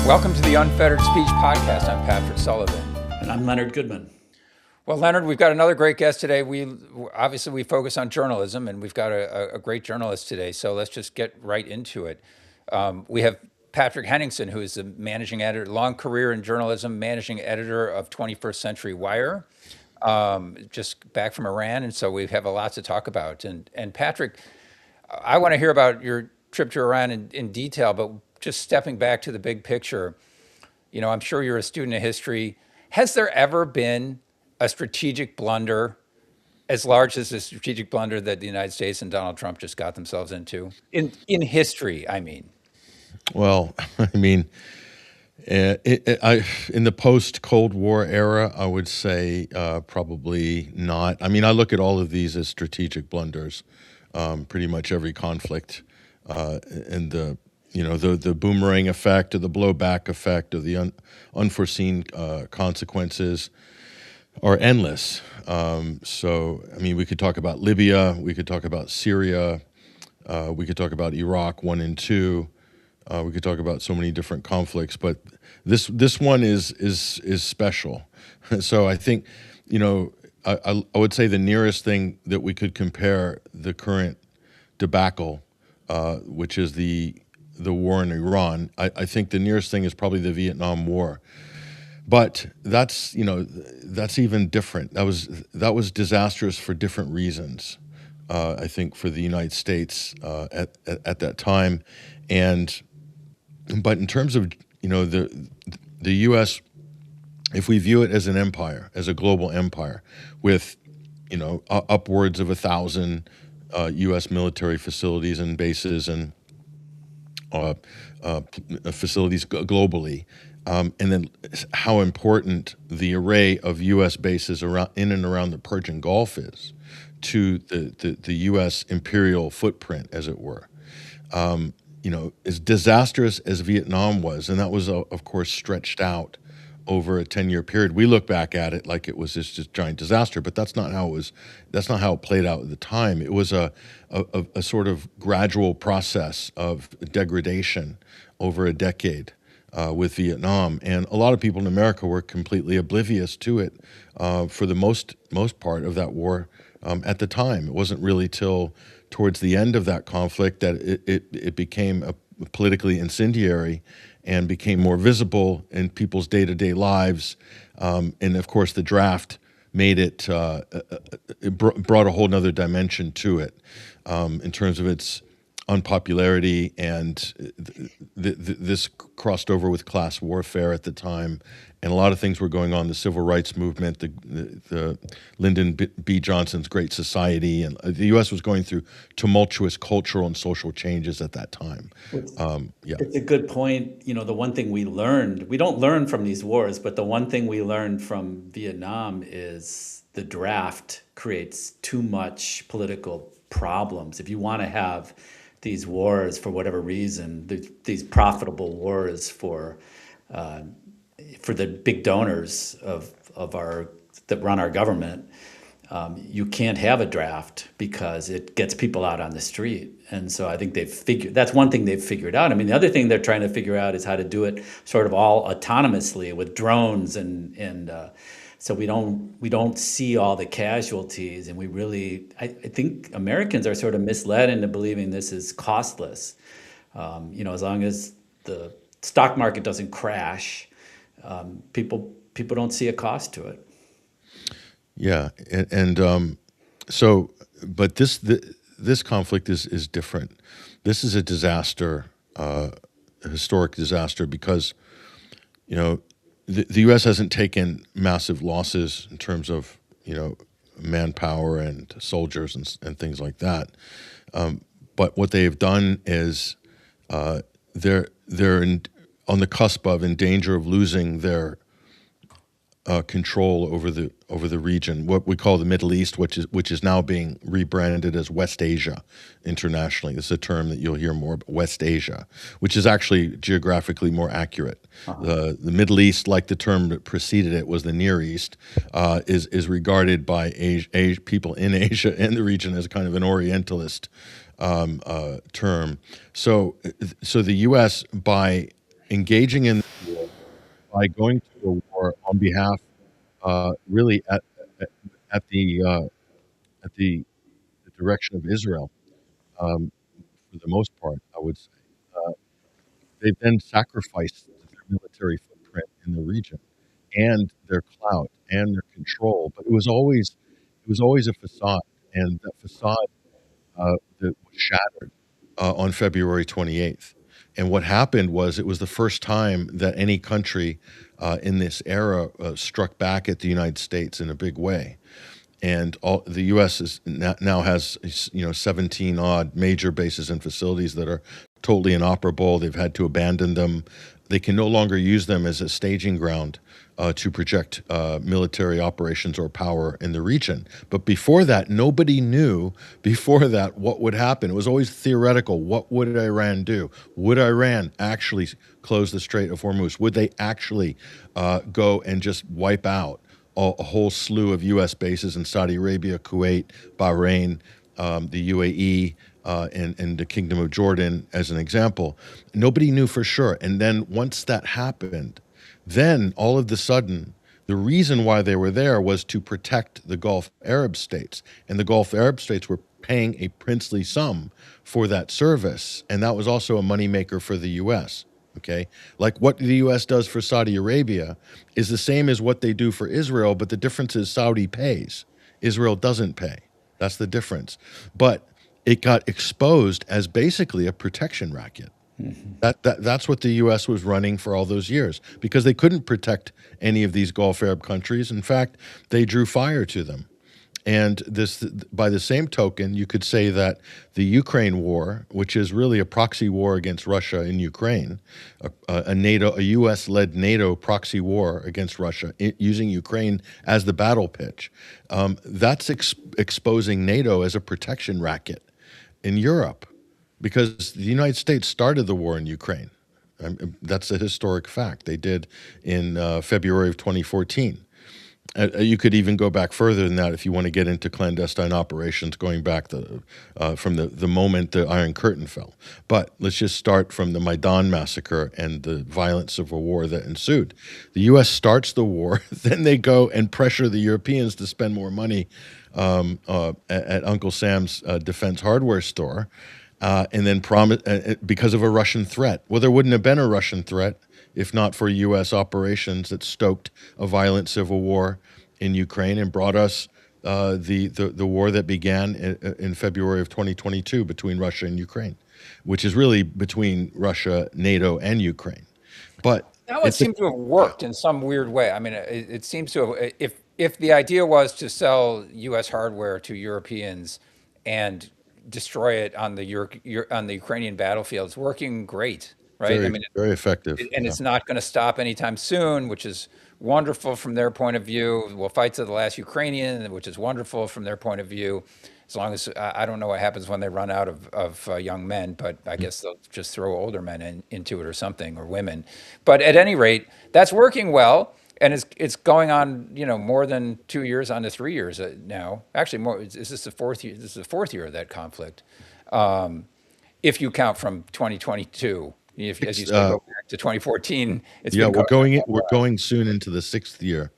Welcome to the Unfettered Speech Podcast. I'm Patrick Sullivan. And I'm Leonard Goodman. Well, Leonard, we've got another great guest today. We focus on journalism, and we've got a great journalist today. So let's just get right into it. We have Patrick Henningson, who is the managing editor, long career in journalism, managing editor of 21st Century Wire, just back from Iran. And so we have a lot to talk about. And Patrick, I want to hear about your trip to Iran in detail, but just stepping back to the big picture, you know, I'm sure you're a student of history. Has there ever been a strategic blunder as large as the strategic blunder that the United States and Donald Trump just got themselves into in history? I mean, well, I mean, in the post-Cold War era, I would say probably not. I mean, I look at all of these as strategic blunders. Pretty much every conflict, and the boomerang effect, or the blowback effect, or the unforeseen consequences are endless. So, I mean, we could talk about Libya, we could talk about Syria, we could talk about Iraq 1 and 2, we could talk about so many different conflicts, but this one is special. So I think, you know, I would say the nearest thing that we could compare the current debacle, which is the war in Iran, I think the nearest thing is probably the Vietnam War. But that's even different. That was disastrous for different reasons. I think for the United States at that time, but in terms of the U.S., if we view it as an empire, as a global empire, with upwards of 1,000 U.S. military facilities and bases and facilities globally. And then how important the array of U.S. bases in and around the Persian Gulf is to the U.S. imperial footprint, as it were. As disastrous as Vietnam was, and that was, of course, stretched out over a 10-year period. We look back at it like it was this just giant disaster, but that's not how it was. That's not how it played out at the time. It was a sort of gradual process of degradation over a decade. With Vietnam, and a lot of people in America were completely oblivious to it for the most part of that war at the time. It wasn't really till towards the end of that conflict that it became politically incendiary and became more visible in people's day-to-day lives. And of course, the draft made it, brought a whole nother dimension to it in terms of its unpopularity, and this crossed over with class warfare at the time, and a lot of things were going on. The civil rights movement, the Lyndon B. Johnson's Great Society, and the U.S. was going through tumultuous cultural and social changes at that time. It's a good point. The one thing we don't learn from these wars, but the one thing we learned from Vietnam is the draft creates too much political problems. If you want to have these wars for whatever reason, these profitable wars for the big donors that run our government, you can't have a draft because it gets people out on the street. And so I think that's one thing they've figured out. I mean, the other thing they're trying to figure out is how to do it sort of all autonomously with drones and so we don't see all the casualties, and I think Americans are sort of misled into believing this is costless. As long as the stock market doesn't crash, people don't see a cost to it. Yeah, but this conflict is different. This is a disaster, a historic disaster, because the U.S. hasn't taken massive losses in terms of, manpower and soldiers and things like that. But what they've done is they're on the cusp of, in danger of losing their control over the region, what we call the Middle East, which is now being rebranded as West Asia internationally. This is a term that you'll hear more about, West Asia, which is actually geographically more accurate. The Middle East, like the term that preceded it was the Near East, is regarded by people in Asia and the region as kind of an Orientalist term. So the U.S. by engaging in the war by going to a war on behalf, really at, at the uh, at the direction of Israel, um, for the most part, I would say. Uh, they've then sacrificed their military footprint in the region and their clout and their control, but it was always a facade, and that facade that was shattered on February 28th. And what happened was it was the first time that any country in this era struck back at the United States in a big way. And the U.S. now has 17 odd major bases and facilities that are totally inoperable. They've had to abandon them. They can no longer use them as a staging ground to project military operations or power in the region. But before that, nobody knew before that what would happen. It was always theoretical. What would Iran do? Would Iran actually close the Strait of Hormuz? Would they actually go and just wipe out a whole slew of U.S. bases in Saudi Arabia, Kuwait, Bahrain, the UAE, and the Kingdom of Jordan, as an example? Nobody knew for sure. And then once that happened, then all of a sudden, the reason why they were there was to protect the Gulf Arab states. And the Gulf Arab states were paying a princely sum for that service. And that was also a moneymaker for the U.S. Okay, like what the U.S. does for Saudi Arabia is the same as what they do for Israel, but the difference is Saudi pays. Israel doesn't pay. That's the difference. But it got exposed as basically a protection racket. That's what the U.S. was running for all those years, because they couldn't protect any of these Gulf Arab countries. In fact, they drew fire to them. And this, by the same token, you could say that the Ukraine war, which is really a proxy war against Russia in Ukraine, a U.S.-led NATO proxy war against Russia, using Ukraine as the battle pitch, that's exposing NATO as a protection racket in Europe, because the United States started the war in Ukraine. That's a historic fact. They did in February of 2014. You could even go back further than that if you want to get into clandestine operations, going back from the moment the Iron Curtain fell. But let's just start from the Maidan massacre and the violent civil war that ensued. The U.S. starts the war, then they go and pressure the Europeans to spend more money at Uncle Sam's defense hardware store, and then promise because of a Russian threat. Well, there wouldn't have been a Russian threat if not for U.S. operations that stoked a violent civil war in Ukraine and brought us the war that began in February of 2022 between Russia and Ukraine, which is really between Russia, NATO, and Ukraine. But that would seem to have worked in some weird way. I mean, it seems to have, if the idea was to sell U.S. hardware to Europeans and destroy it on the Ukrainian battlefield, it's working great. Right. Very, very effective. And it's not going to stop anytime soon, which is wonderful from their point of view. We'll fight to the last Ukrainian, which is wonderful from their point of view. As long as I don't know what happens when they run out of young men, but I guess they'll just throw older men into it or something, or women. But at any rate, that's working well. And it's going on, more than 2 years, on to 3 years now. Actually, more. Is this the fourth year? This is the fourth year of that conflict, if you count from 2022. As you say, go back to 2014. We're going soon into the sixth year.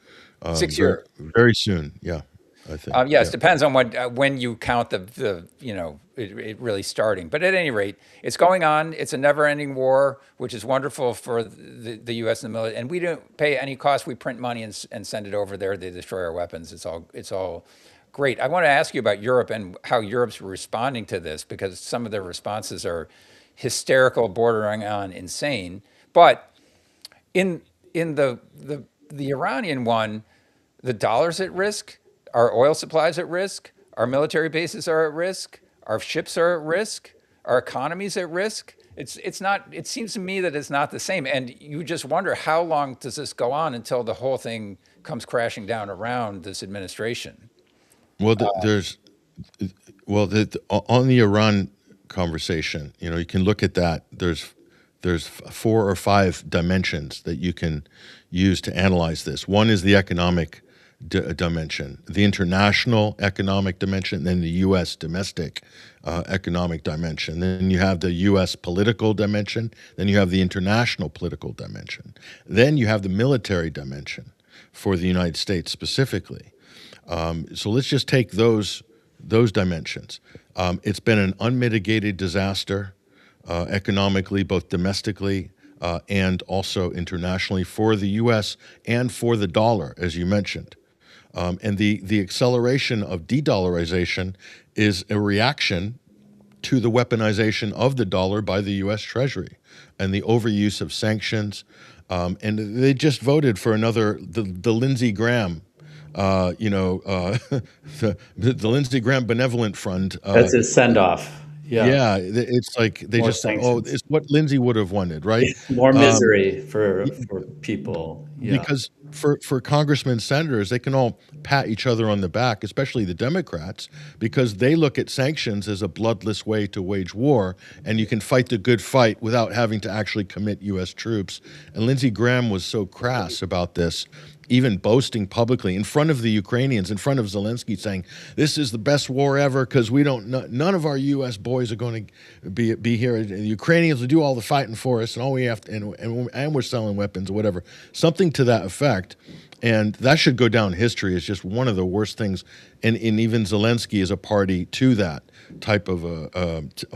6 year. Very soon, yeah. I think. Yes, depends on when you count it really starting. But at any rate, it's going on. It's a never-ending war, which is wonderful for the U.S. and the military. And we don't pay any cost. We print money and send it over there. They destroy our weapons. It's all great. I want to ask you about Europe and how Europe's responding to this, because some of their responses are hysterical, bordering on insane. But in the Iranian one, the dollar's at risk, our oil supplies at risk, our military bases are at risk, our ships are at risk, our economy's at risk. It's not. It seems to me that it's not the same, and you just wonder, how long does this go on until the whole thing comes crashing down around this administration? Well, on the Iran conversation, you can look at that. There's 4 or 5 dimensions that you can use to analyze this. One is the economic dimension, the international economic dimension, then the U.S. domestic economic dimension. Then you have the U.S. political dimension. Then you have the international political dimension. Then you have the military dimension for the United States specifically. So let's just take those dimensions. It's been an unmitigated disaster economically, both domestically and also internationally for the U.S. and for the dollar, as you mentioned. And the acceleration of de-dollarization is a reaction to the weaponization of the dollar by the U.S. Treasury and the overuse of sanctions. And they just voted for the Lindsey Graham, the Lindsey Graham Benevolent Fund. That's his send-off. Yeah, it's like they More just say, "Oh, sanctions. it's what Lindsey would have wanted," right? More misery for people. Yeah. Because for congressmen and senators, they can all pat each other on the back, especially the Democrats, because they look at sanctions as a bloodless way to wage war, and you can fight the good fight without having to actually commit U.S. troops. And Lindsey Graham was so crass about this, even boasting publicly in front of the Ukrainians, in front of Zelensky, saying, "This is the best war ever because none of our U.S. boys are going to be here. The Ukrainians will do all the fighting for us, and all we have to, and we're selling weapons or whatever," something to that effect. And that should go down history as just one of the worst things. And even Zelensky is a party to that type of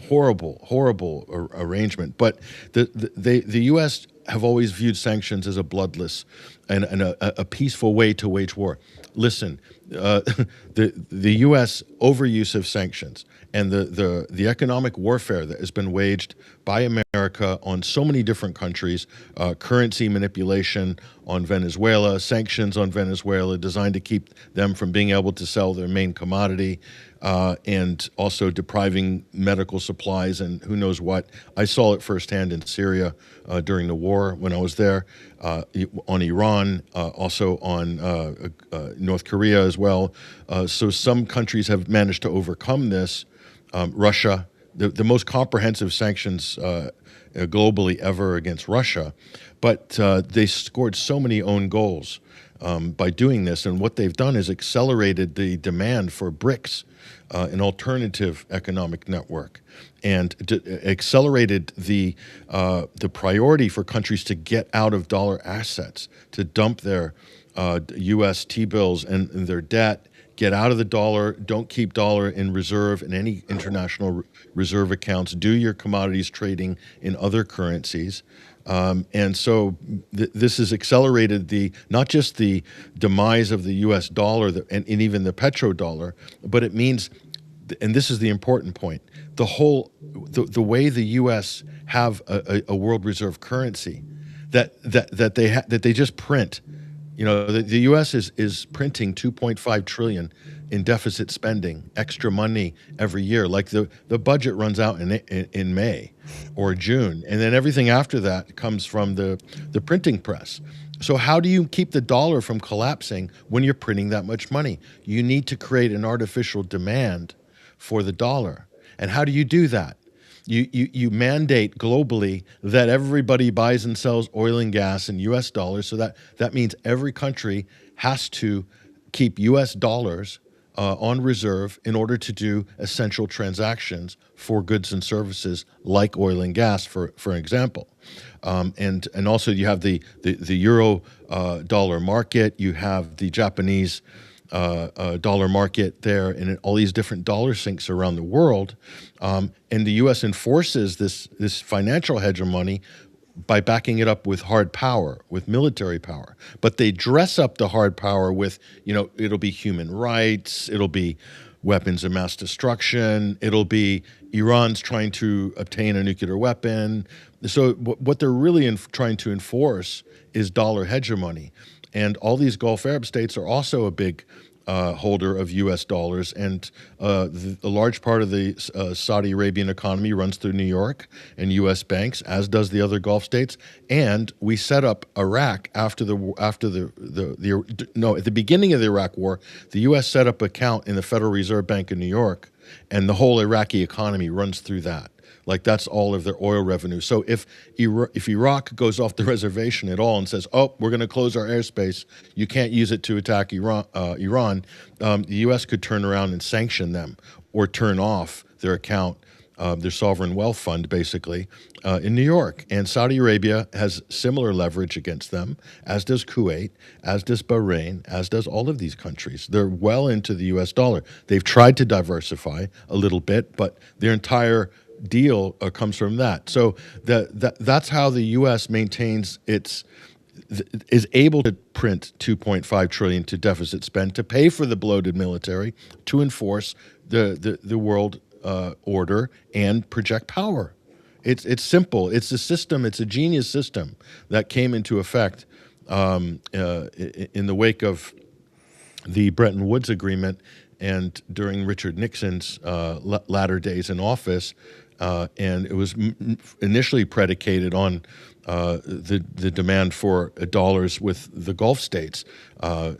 horrible arrangement. But the U.S. have always viewed sanctions as a bloodless and a peaceful way to wage war. Listen, the U.S. overuse of sanctions and the economic warfare that has been waged by America on so many different countries, currency manipulation on Venezuela, sanctions on Venezuela designed to keep them from being able to sell their main commodity, and also depriving medical supplies and who knows what. I saw it firsthand in Syria during the war when I was there, on Iran, also on North Korea as well. So some countries have managed to overcome this. Russia, the most comprehensive sanctions globally ever against Russia, but they scored so many own goals by doing this. And what they've done is accelerated the demand for BRICS, an alternative economic network, and accelerated the priority for countries to get out of dollar assets, to dump their U.S. T-bills and their debt, get out of the dollar, don't keep dollar in reserve in any international reserve accounts, do your commodities trading in other currencies. And so this has accelerated not just the demise of the U.S. dollar and even the petrodollar, but it means, and this is the important point, the way the U.S. have a world reserve currency that they just print. You know, the U.S. is printing 2.5 trillion in deficit spending, extra money every year. Like the budget runs out in May or June, and then everything after that comes from the printing press. So how do you keep the dollar from collapsing when you're printing that much money? You need to create an artificial demand for the dollar. And how do you do that? You mandate globally that everybody buys and sells oil and gas in U.S. dollars, so that means every country has to keep U.S. dollars on reserve in order to do essential transactions for goods and services like oil and gas, for example. And also you have the euro dollar market, you have the Japanese dollar market there, and all these different dollar sinks around the world. And the U.S. enforces this financial hegemony by backing it up with hard power, with military power. But they dress up the hard power with, it'll be human rights, it'll be weapons of mass destruction, it'll be Iran's trying to obtain a nuclear weapon. So what they're really trying to enforce is dollar hegemony. And all these Gulf Arab states are also a big holder of U.S. dollars, and a large part of the Saudi Arabian economy runs through New York and U.S. banks, as does the other Gulf states. And we set up Iraq at the beginning of the Iraq War. The U.S. set up an account in the Federal Reserve Bank of New York, and the whole Iraqi economy runs through that. Like that's all of their oil revenue. So if Iraq goes off the reservation at all and says, "Oh, we're going to close our airspace. You can't use it to attack Iran," the U.S. could turn around and sanction them or turn off their account, their sovereign wealth fund, basically, in New York. And Saudi Arabia has similar leverage against them, as does Kuwait, as does Bahrain, as does all of these countries. They're well into the U.S. dollar. They've tried to diversify a little bit, but their entire deal comes from that. So that's how the U.S. maintains is able to print 2.5 trillion to deficit spend to pay for the bloated military, to enforce the world order and project power. It's simple. It's a system. It's a genius system that came into effect in the wake of the Bretton Woods Agreement and during Richard Nixon's latter days in office. And it was initially predicated on the demand for dollars with the Gulf states,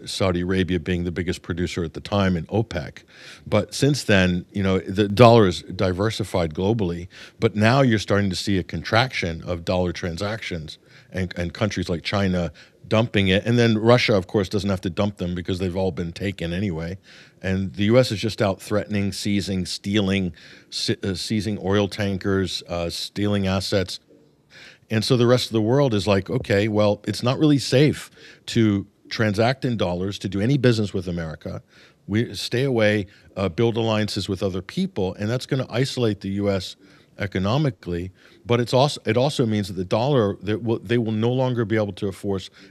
Saudi Arabia being the biggest producer at the time in OPEC. But since then, the dollar is diversified globally, but now you're starting to see a contraction of dollar transactions and countries like China dumping it. And then Russia, of course, doesn't have to dump them because they've all been taken anyway. And the U.S. is just out threatening, seizing, stealing, seizing oil tankers, stealing assets. And so the rest of the world is like, okay, well, it's not really safe to transact in dollars, to do any business with America. We stay away, build alliances with other people, and that's going to isolate the U.S. economically. But it also means that the dollar, they will no longer be able to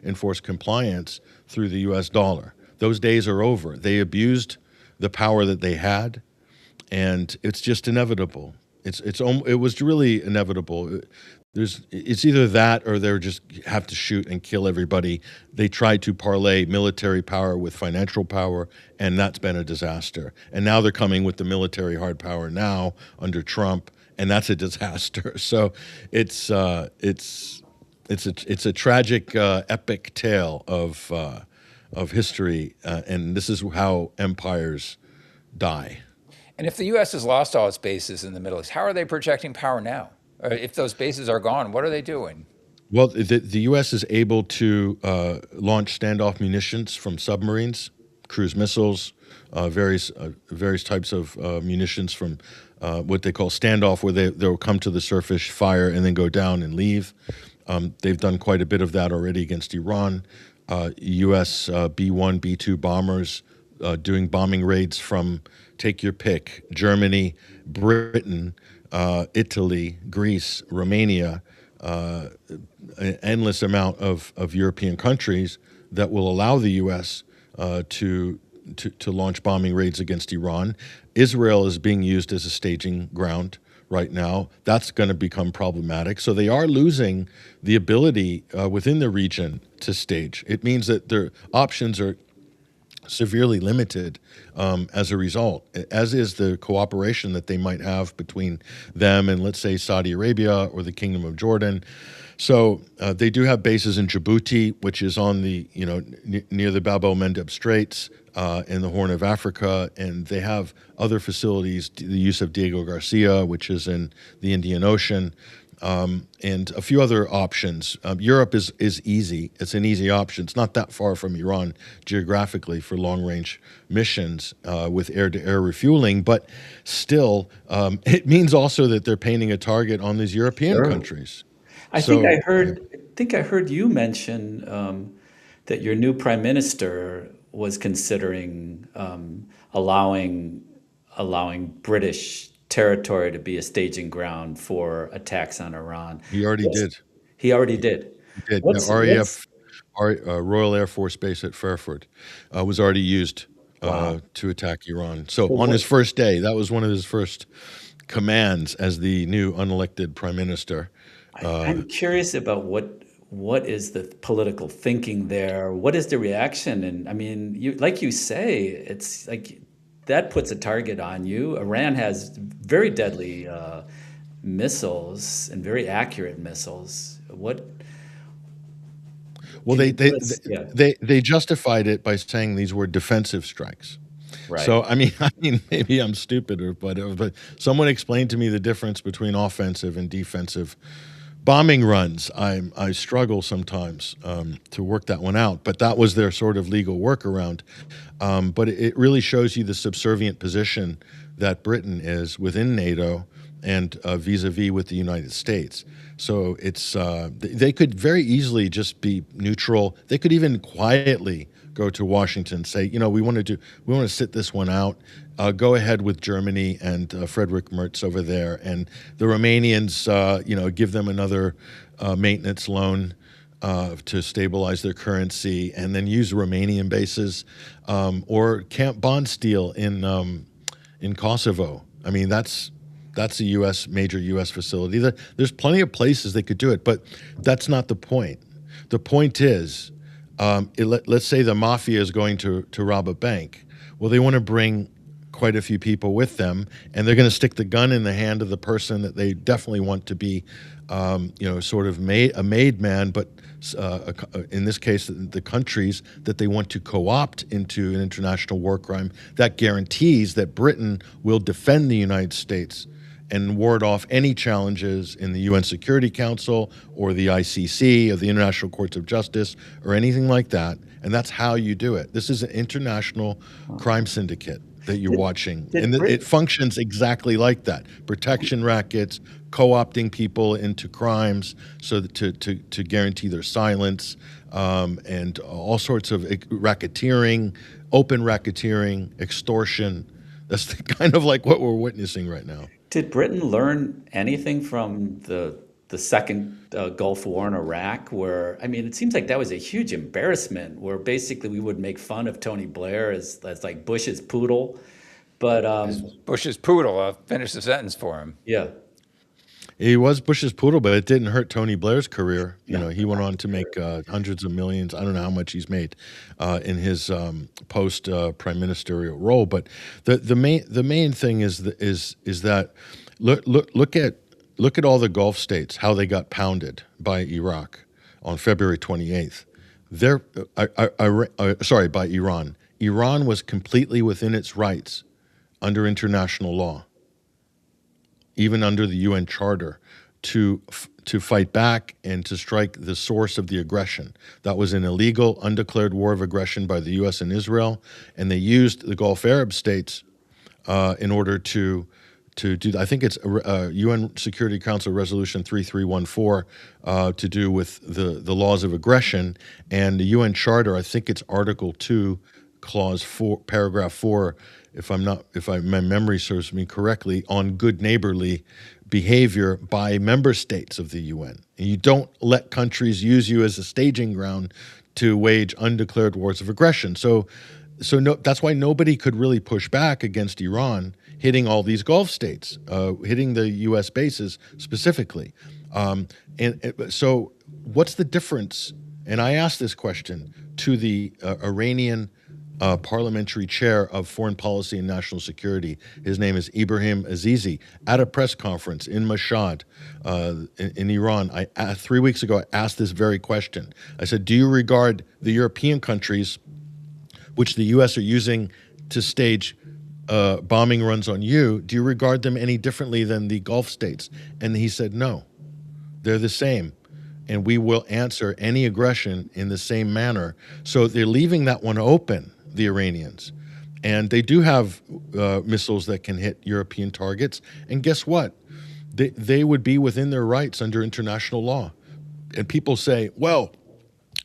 enforce compliance through the U.S. dollar. Those days are over. They abused the power that they had, and it's just inevitable. It was really inevitable. It's either that or they just have to shoot and kill everybody. They tried to parlay military power with financial power, and that's been a disaster. And now they're coming with the military hard power now under Trump, and that's a disaster. So it's a tragic, epic tale of history, and this is how empires die. And if the U.S. has lost all its bases in the Middle East, how are they projecting power now? Or if those bases are gone, what are they doing? Well, the U.S. is able to launch standoff munitions from submarines, cruise missiles, various types of munitions from what they call standoff, where they'll come to the surface, fire, and then go down and leave. They've done quite a bit of that already against Iran. U.S. B-1, B-2 bombers doing bombing raids from, take your pick, Germany, Britain, Italy, Greece, Romania, an endless amount of European countries that will allow the U.S. to launch bombing raids against Iran. Israel is being used as a staging ground right now. That's going to become problematic. So they are losing the ability within the region to stage. It means that their options are severely limited as a result, as is the cooperation that they might have between them and, let's say, Saudi Arabia or the Kingdom of Jordan. So they do have bases in Djibouti, which is on the, near the Bab el-Mandeb Straits in the Horn of Africa, and they have other facilities, the use of Diego Garcia, which is in the Indian Ocean, and a few other options. Europe is easy. It's an easy option. It's not that far from Iran geographically for long-range missions with air-to-air refueling, but still, it means also that they're painting a target on these European countries. I think I heard you mention that your new prime minister was considering allowing British territory to be a staging ground for attacks on Iran. He already did. He already did. He did. RAF, Royal Air Force Base at Fairford, was already used to attack Iran. So on his first day, that was one of his first commands as the new unelected prime minister. I'm curious about what is the political thinking there? What is the reaction? And I mean, like you say, it's like that puts a target on you. Iran has very deadly missiles and very accurate missiles. What? Well, they justified it by saying these were defensive strikes. Right. So I mean, maybe I'm stupid, or but someone explained to me the difference between offensive and defensive bombing runs. I struggle sometimes to work that one out, but that was their sort of legal workaround. But it really shows you the subservient position that Britain is within NATO and vis-a-vis with the United States. So it's they could very easily just be neutral. They could even quietly go to Washington and say, you know, we want to sit this one out. Go ahead with Germany and Frederick Merz over there, and the Romanians, you know, give them another maintenance loan to stabilize their currency, and then use Romanian bases or Camp Bondsteel in Kosovo. I mean, that's a major U.S. facility. There's plenty of places they could do it, but that's not the point. The point is, let's say the mafia is going to rob a bank. Well, they want to bring quite a few people with them, and they're going to stick the gun in the hand of the person that they definitely want to be, you know, sort of a made man, but in this case, the countries that they want to co-opt into an international war crime that guarantees that Britain will defend the United States and ward off any challenges in the UN Security Council or the ICC or the International Courts of Justice or anything like that. And that's how you do it. This is an international crime syndicate that you're watching. And it functions exactly like that. Protection rackets, co-opting people into crimes so that to guarantee their silence, and all sorts of racketeering, open racketeering, extortion. That's kind of like what we're witnessing right now. Did Britain learn anything from the second Gulf War in Iraq, where, I mean, it seems like that was a huge embarrassment, where basically we would make fun of Tony Blair as like Bush's poodle, but Bush's poodle. I'll finish the sentence for him. yeah. He was Bush's poodle, but it didn't hurt Tony Blair's career. You know, he went on to make hundreds of millions. I don't know how much he's made in his post prime ministerial role. But the main thing is that look at all the Gulf states, how they got pounded by Iraq on February 28th. By Iran. Iran was completely within its rights under international law, even under the UN Charter, to fight back and to strike the source of the aggression. That was an illegal, undeclared war of aggression by the U.S. and Israel, and they used the Gulf Arab states in order to do. I think it's UN Security Council Resolution 3314 to do with the laws of aggression, and the UN Charter. I think it's Article 2, Clause 4, Paragraph 4. If my memory serves me correctly, on good neighborly behavior by member states of the UN. And you don't let countries use you as a staging ground to wage undeclared wars of aggression. So that's why nobody could really push back against Iran hitting all these Gulf states, hitting the U.S. bases specifically. So what's the difference? And I asked this question to the Iranian parliamentary chair of foreign policy and national security. His name is Ibrahim Azizi. At a press conference in Mashhad in Iran, 3 weeks ago, I asked this very question. I said, do you regard the European countries, which the U.S. are using to stage bombing runs on you, do you regard them any differently than the Gulf states? And he said, no, they're the same. And we will answer any aggression in the same manner. So they're leaving that one open, the Iranians. And they do have missiles that can hit European targets. And guess what? They would be within their rights under international law. And people say, well,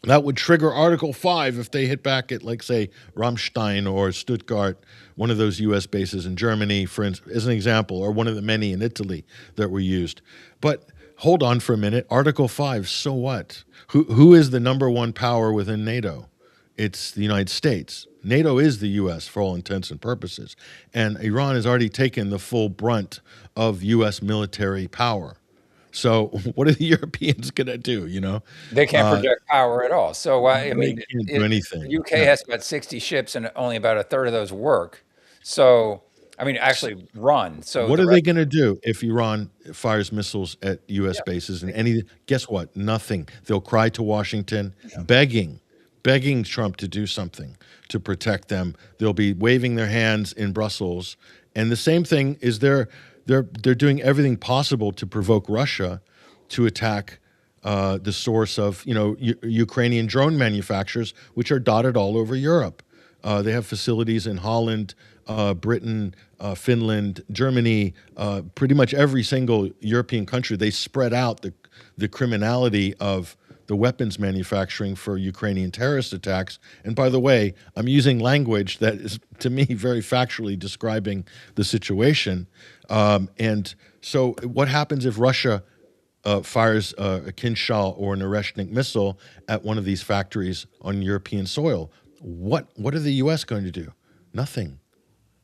that would trigger Article 5 if they hit back at, like, say, Ramstein or Stuttgart, one of those U.S. bases in Germany, for instance, as an example, or one of the many in Italy that were used. But hold on for a minute. Article 5, so what? Who is the number one power within NATO? It's the United States. NATO is the U.S. for all intents and purposes. And Iran has already taken the full brunt of U.S. military power. So what are the Europeans going to do, you know? They can't project power at all. So, I mean, they can't do anything. The UK has about 60 ships and only about a third of those work. So, I mean, actually run. So what are they going to do if Iran fires missiles at U.S. bases and guess what? Nothing. They'll cry to Washington begging begging Trump to do something to protect them. They'll be waving their hands in Brussels, and the same thing is they're doing everything possible to provoke Russia to attack the source of Ukrainian drone manufacturers, which are dotted all over Europe. They have facilities in Holland, Britain, Finland, Germany, pretty much every single European country. They spread out the criminality of the weapons manufacturing for Ukrainian terrorist attacks. And by the way, I'm using language that is, to me, very factually describing the situation. And so what happens if Russia fires a Kinshal or an Oreshnik missile at one of these factories on European soil? What are the U.S. going to do? Nothing.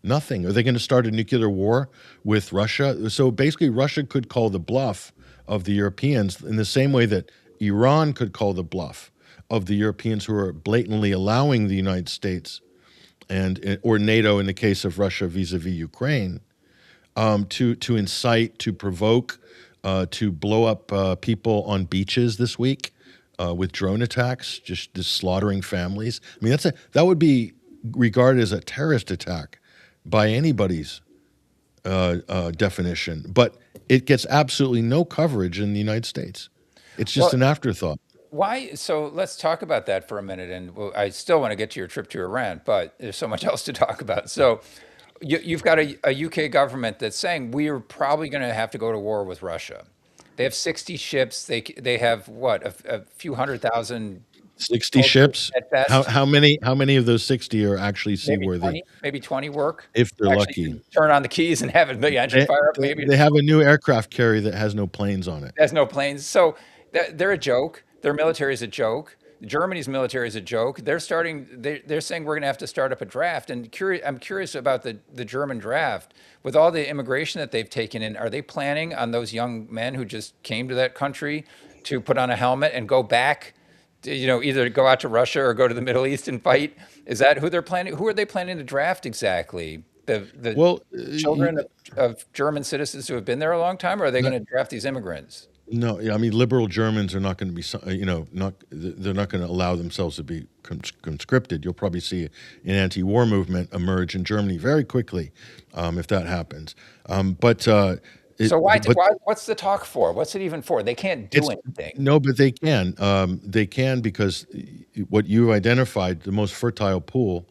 Nothing. Are they going to start a nuclear war with Russia? So basically, Russia could call the bluff of the Europeans in the same way that Iran could call the bluff of the Europeans who are blatantly allowing the United States or NATO in the case of Russia vis-a-vis Ukraine to incite, to provoke, to blow up people on beaches this week with drone attacks, just slaughtering families. I mean, that would be regarded as a terrorist attack by anybody's definition, but it gets absolutely no coverage in the United States. It's just an afterthought. Why? So let's talk about that for a minute. And I still want to get to your trip to Iran, but there's so much else to talk about. So you've got a UK government that's saying we are probably going to have to go to war with Russia. They have 60 ships. They have what, a few 100,000 60 ships. at best. How many of those 60 are actually seaworthy? Maybe 20 work. If they're Actually, lucky. turn on the keys and have the engine fire up. Maybe They have a new aircraft carrier that has no planes on it. there's no planes. So they're a joke. Their military is a joke. Germany's military is a joke. They're saying we're going to have to start up a draft. And I'm curious about the German draft. With all the immigration that they've taken in, are they planning on those young men who just came to that country to put on a helmet and go back, either go out to Russia or go to the Middle East and fight? Is that who they're planning? Who are they planning to draft exactly? The children of German citizens who have been there a long time, or are they going to draft these immigrants? No, I mean, liberal Germans are not going to be, they're not going to allow themselves to be conscripted. You'll probably see an anti-war movement emerge in Germany very quickly if that happens. So what's the talk for? What's it even for? They can't do anything. No, but they can. They can because what you identified, the most fertile pool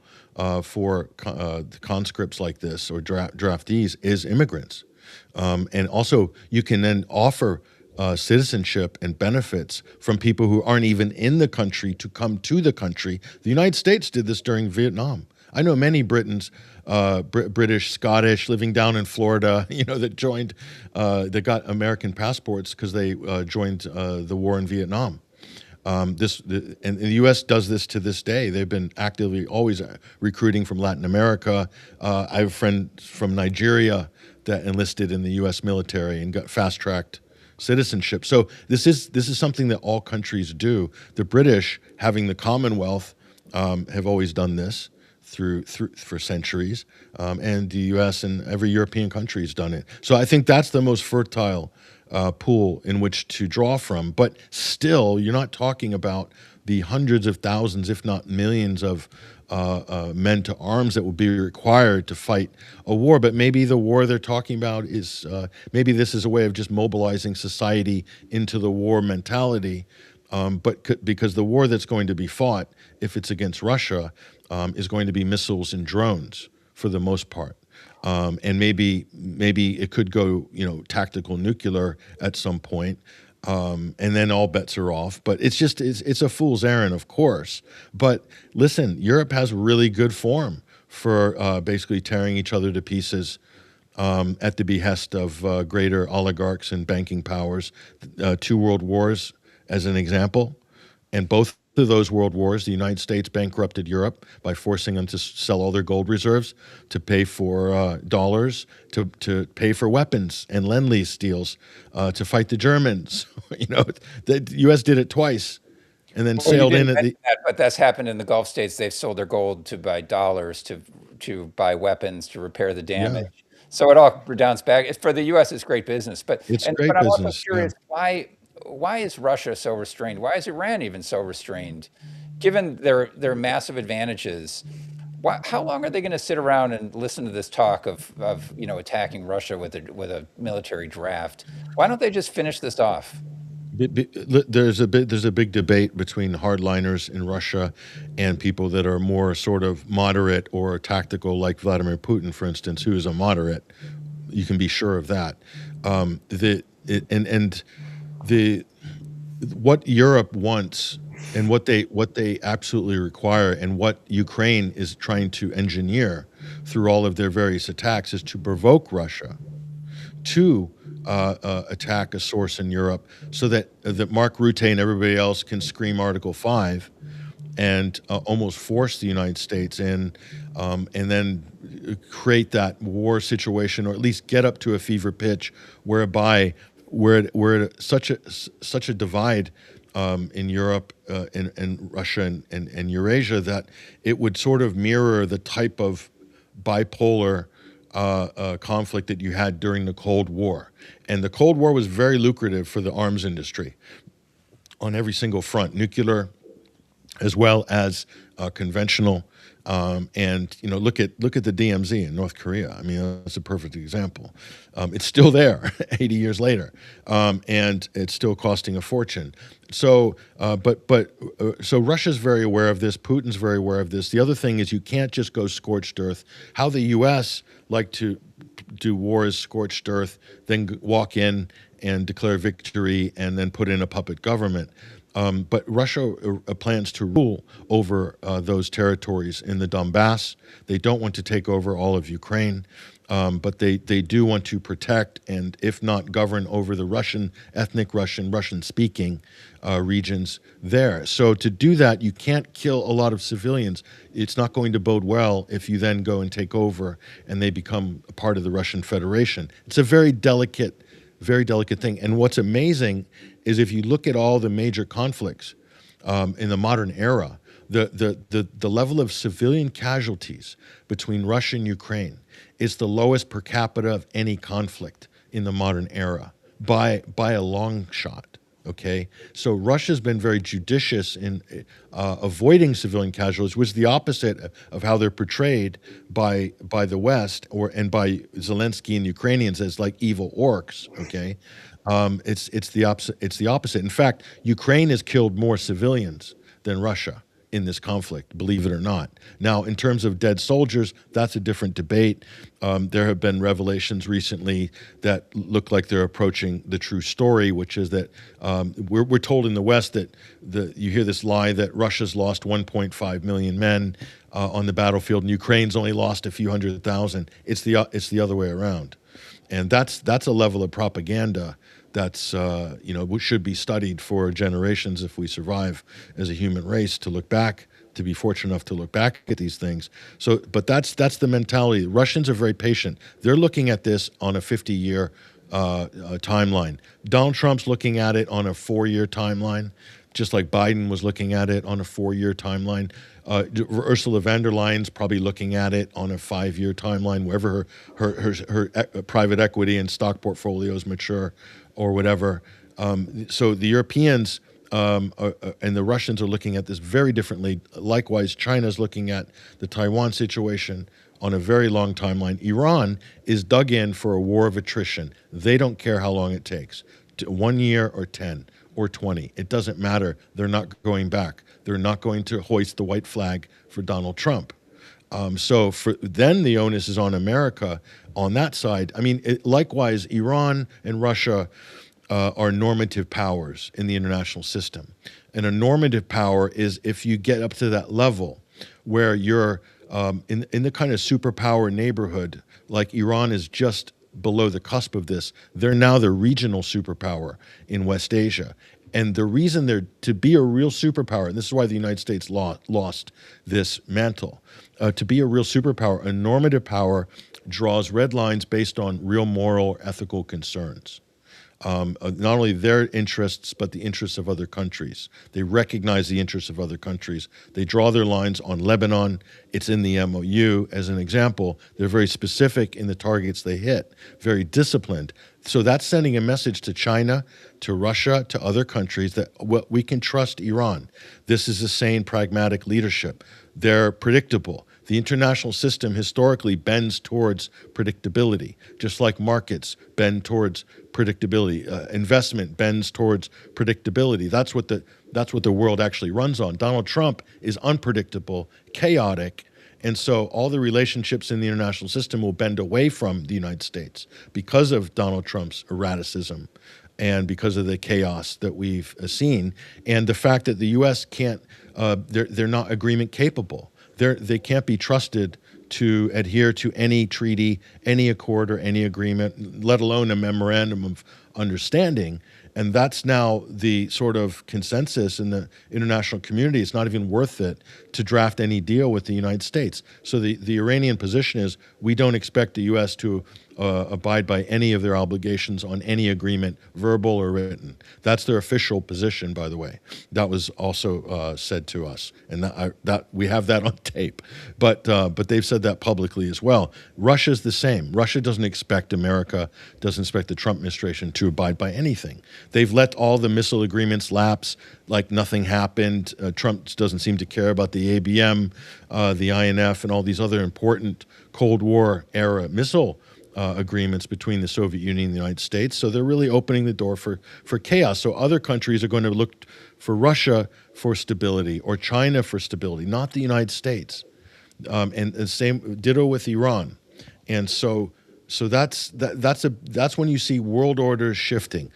for conscripts like this or draftees is immigrants. And also you can then offer citizenship and benefits from people who aren't even in the country to come to the country. The United States did this during Vietnam. I know many Britons, British, Scottish, living down in Florida, that joined, that got American passports because they joined the war in Vietnam. And the U.S. does this to this day. They've been actively always recruiting from Latin America. I have a friend from Nigeria that enlisted in the U.S. military and got fast-tracked citizenship. So this is something that all countries do. The British, having the Commonwealth, have always done this for centuries, and the U.S. and every European country has done it. So I think that's the most fertile pool in which to draw from. But still, you're not talking about the hundreds of thousands, if not millions, of men to arms that will be required to fight a war. But maybe the war they're talking about is maybe this is a way of just mobilizing society into the war mentality. Because the war that's going to be fought, if it's against Russia, is going to be missiles and drones for the most part. And maybe it could go, tactical nuclear at some point, and then all bets are off. But it's a fool's errand, of course. But listen, Europe has really good form for basically tearing each other to pieces at the behest of greater oligarchs and banking powers. 2 world wars, as an example, and both of those world wars, the United States bankrupted Europe by forcing them to sell all their gold reserves, to pay for dollars, to pay for weapons and lend-lease deals, to fight the Germans. The U.S. did it twice, and then sailed in at the. But that's happened in the Gulf states. They've sold their gold to buy dollars, to buy weapons, to repair the damage. Yeah. So it all redounds back. For the U.S., it's great business. But I'm also curious, why is Russia so restrained? Why is Iran even so restrained given their massive advantages, how long are they going to sit around and listen to this talk of attacking Russia with a military draft? Why don't they just finish this off? There's a big debate between hardliners in Russia and people that are more sort of moderate or tactical, like Vladimir Putin, for instance, who is a moderate. You can be sure of that. What Europe wants and what they absolutely require and what Ukraine is trying to engineer through all of their various attacks is to provoke Russia to attack a source in Europe so that Mark Rutte and everybody else can scream Article 5 and almost force the United States in, and then create that war situation, or at least get up to a fever pitch whereby we're such a divide in Europe and Russia and Eurasia that it would sort of mirror the type of bipolar conflict that you had during the Cold War. And the Cold War was very lucrative for the arms industry on every single front, nuclear as well as conventional. And look at the DMZ in North Korea. I mean, that's a perfect example. It's still there 80 years later, and it's still costing a fortune. So, so Russia's very aware of this. Putin's very aware of this. The other thing is you can't just go scorched earth. How the U.S. like to do war is scorched earth, then walk in and declare victory, and then put in a puppet government. But Russia plans to rule over those territories in the Donbass. They don't want to take over all of Ukraine, but they do want to protect and, if not govern over the ethnic Russian-speaking regions there. So to do that, you can't kill a lot of civilians. It's not going to bode well if you then go and take over and they become a part of the Russian Federation. It's a very delicate thing. And what's amazing is if you look at all the major conflicts in the modern era, the level of civilian casualties between Russia and Ukraine is the lowest per capita of any conflict in the modern era by a long shot. Okay, so Russia's been very judicious in avoiding civilian casualties, which is the opposite of how they're portrayed by the West and by Zelensky and Ukrainians as like evil orcs. Okay, it's the opposite. It's the opposite. In fact, Ukraine has killed more civilians than Russia in this conflict, believe it or not. Now, in terms of dead soldiers, that's a different debate. There have been revelations recently that look like they're approaching the true story, which is that we're told in the West that you hear this lie that Russia's lost 1.5 million men on the battlefield, and Ukraine's only lost a few 100,000. It's the other way around, and that's a level of propaganda that's should be studied for generations if we survive as a human race to be fortunate enough to look back at these things. So, but that's the mentality. Russians are very patient. They're looking at this on a 50-year timeline. Donald Trump's looking at it on a 4-year timeline, just like Biden was looking at it on a 4-year timeline. Ursula von der Leyen's probably looking at it on a 5-year timeline, wherever her private equity and stock portfolios mature or whatever. So the Europeans and the Russians are looking at this very differently. Likewise, China's looking at the Taiwan situation on a very long timeline. Iran is dug in for a war of attrition. They don't care how long it takes, 1 year or 10 or 20. It doesn't matter. They're not going back. They're not going to hoist the white flag for Donald Trump. So then the onus is on America on that side. I mean, likewise, Iran and Russia are normative powers in the international system. And a normative power is if you get up to that level where you're in the kind of superpower neighborhood, like Iran is just below the cusp of this. They're now the regional superpower in West Asia. And the reason they're to be a real superpower, and this is why the United States lost this mantle, to be a real superpower, a normative power draws red lines based on real moral, ethical concerns. not only their interests, but the interests of other countries. They recognize the interests of other countries. They draw their lines on Lebanon. It's in the MOU as an example. They're very specific in the targets they hit, very disciplined. So that's sending a message to China, to Russia, to other countries that we can trust Iran. This is a sane, pragmatic leadership. They're predictable. The international system historically bends towards predictability, just like markets bend towards predictability. Investment bends towards predictability. That's what the world actually runs on. Donald Trump is unpredictable, chaotic, and so all the relationships in the international system will bend away from the United States because of Donald Trump's erraticism and because of the chaos that we've seen, and the fact that the U.S. can't, they're not agreement capable. They can't be trusted to adhere to any treaty, any accord, or any agreement, let alone a memorandum of understanding. And that's now the sort of consensus in the international community. It's not even worth it to draft any deal with the United States. So the Iranian position is we don't expect the U.S. to abide by any of their obligations on any agreement, verbal or written. That's their official position, by the way. That was also said to us, and that we have that on tape. But they've said that publicly as well. Russia's the same. Russia doesn't expect America, doesn't expect the Trump administration to abide by anything. They've let all the missile agreements lapse like nothing happened. Trump doesn't seem to care about the ABM, the INF, and all these other important Cold War era missile agreements between the Soviet Union and the United States. So they're really opening the door for chaos. So other countries are going to look for Russia for stability or China for stability, not the United States. And the same ditto with Iran. And so that's when you see world orders shifting.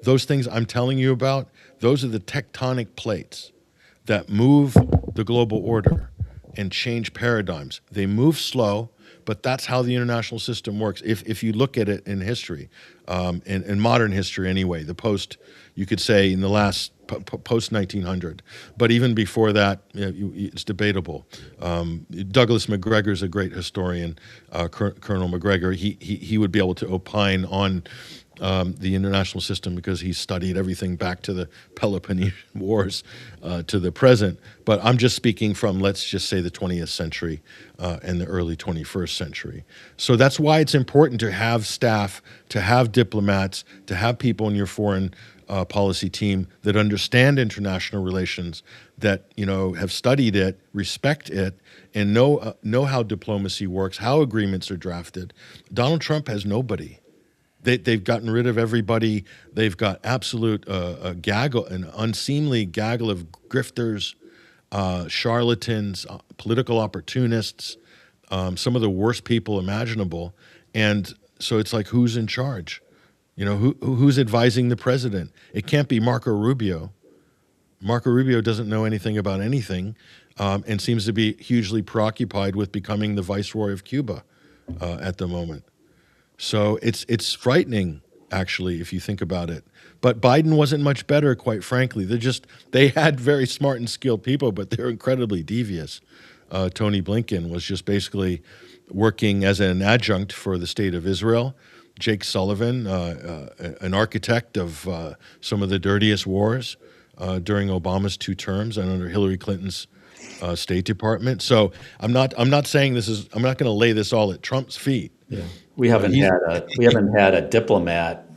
Those things I'm telling you about, those are the tectonic plates that move the global order and change paradigms. They move slow, but that's how the international system works. If you look at it in history, in modern history anyway, you could say in the last post 1900, but even before that, it's debatable. Douglas MacGregor is a great historian, Colonel MacGregor. He would be able to opine on the international system because he studied everything back to the Peloponnesian Wars to the present. But I'm just speaking from, let's just say, the 20th century and the early 21st century. So that's why it's important to have staff, to have diplomats, to have people in your foreign policy team that understand international relations, that have studied it, respect it, and know how diplomacy works, how agreements are drafted. Donald Trump has nobody. They've gotten rid of everybody. They've got absolute gaggle, an unseemly gaggle of grifters, charlatans, political opportunists, some of the worst people imaginable. And so it's like, who's in charge? Who's advising the president? It can't be Marco Rubio. Marco Rubio doesn't know anything about anything and seems to be hugely preoccupied with becoming the viceroy of Cuba at the moment. So it's frightening, actually, if you think about it. But Biden wasn't much better, quite frankly. They had very smart and skilled people, but they're incredibly devious. Tony Blinken was just basically working as an adjunct for the state of Israel. Jake Sullivan, an architect of some of the dirtiest wars during Obama's 2 terms and under Hillary Clinton's State Department. So I'm not saying I'm not going to lay this all at Trump's feet. Yeah. We haven't had a diplomat.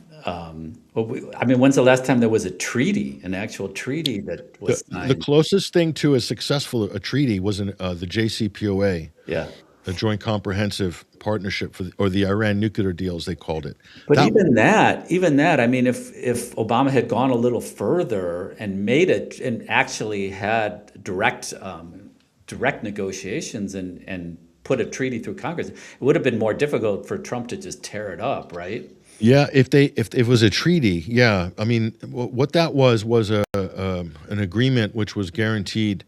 When's the last time there was an actual treaty that was signed? The closest thing to a successful treaty was the JCPOA. Yeah. The Joint Comprehensive Partnership or the Iran nuclear deal, as they called it. But even that, if Obama had gone a little further and made it and actually had direct negotiations and put a treaty through Congress, it would have been more difficult for Trump to just tear it up, right? Yeah, if it was a treaty, yeah. What that was an agreement which was guaranteed